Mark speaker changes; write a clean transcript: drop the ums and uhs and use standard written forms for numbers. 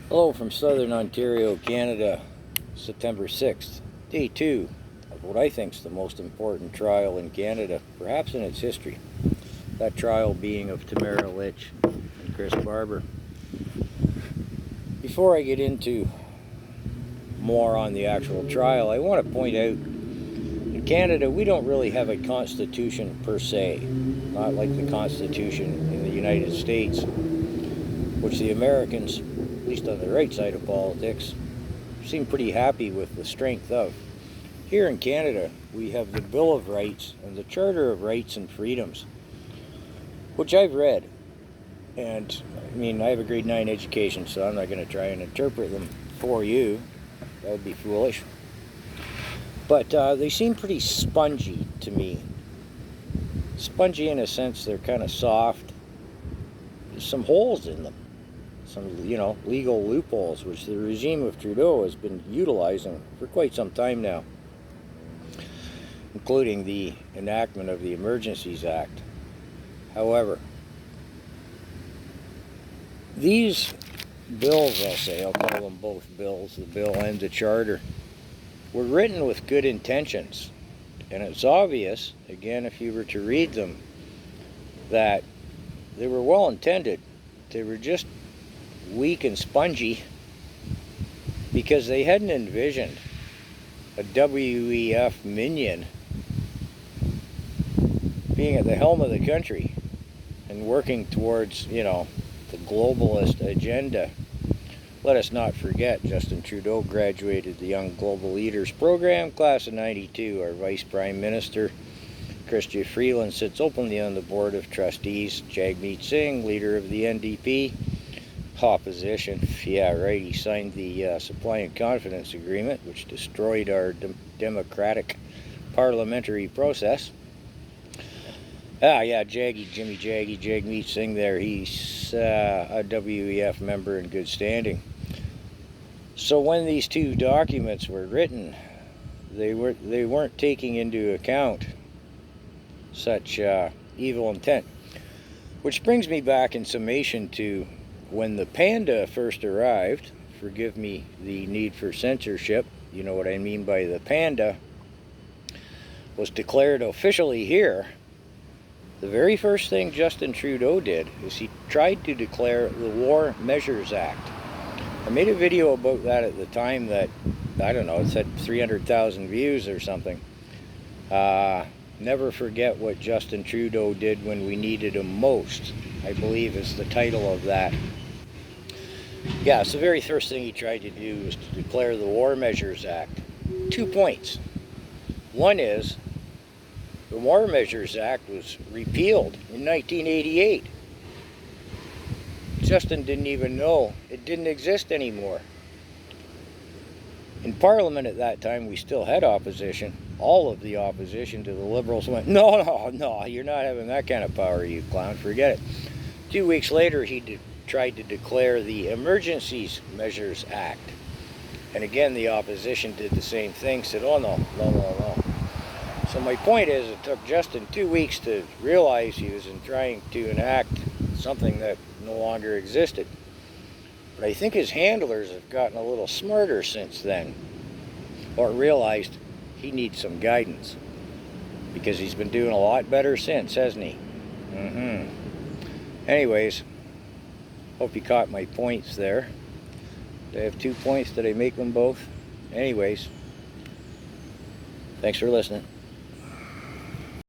Speaker 1: Hello from Southern Ontario, Canada, September 6th, day 2 of what I think is the most important trial in Canada, perhaps in its history. That trial being of Tamara Litch and Chris Barber. Before I get into more on the actual trial, I want to point out in Canada we don't really have a constitution per se, not like the Constitution in the United States, which the Americans, at least on the right side of politics, seem pretty happy with the strength of. Here in Canada, we have the Bill of Rights and the Charter of Rights and Freedoms, which I've read. And, I have a grade 9 education, so I'm not going to try and interpret them for you. That would be foolish. But they seem pretty spongy to me. Spongy in a sense, they're kind of soft. There's some holes in them. Some, legal loopholes, which the regime of Trudeau has been utilizing for quite some time now, including the enactment of the Emergencies Act. However, these bills, I'll call them both bills, the bill and the charter, were written with good intentions. And it's obvious, again, if you were to read them, that they were well intended. They were just weak and spongy because they hadn't envisioned a WEF minion being at the helm of the country and working towards, the globalist agenda. Let us not forget, Justin Trudeau graduated the Young Global Leaders Program, class of '92. Our Vice Prime Minister, Chrystia Freeland, sits openly on the Board of Trustees. Jagmeet Singh, leader of the NDP, opposition. Yeah, right, he signed the Supply and Confidence Agreement, which destroyed our democratic parliamentary process. Jagmeet Singh there, he's a WEF member in good standing. So when these two documents were written, they weren't taking into account such evil intent. Which brings me back in summation to when the panda first arrived. Forgive me the need for censorship, you know what I mean by the panda, was declared officially here. The very first thing Justin Trudeau did is he tried to declare the War Measures Act. I made a video about that at the time that, it said 300,000 views or something. Never forget what Justin Trudeau did when we needed him most, I believe is the title of that. Yeah, it's the very first thing he tried to do was to declare the War Measures Act. 2 points. One is, the War Measures Act was repealed in 1988. Justin didn't even know it didn't exist anymore. In Parliament at that time, we still had opposition. All of the opposition to the Liberals went, no, you're not having that kind of power, you clown, forget it. 2 weeks later, he tried to declare the Emergencies Measures Act. And again, the opposition did the same thing, said, oh no. So my point is, it took Justin 2 weeks to realize he was trying to enact something that no longer existed. But I think his handlers have gotten a little smarter since then, or realized he needs some guidance, because he's been doing a lot better since, hasn't he? Anyways, hope you caught my points there. Did I have 2 points? Did I make them both? Anyways, thanks for listening.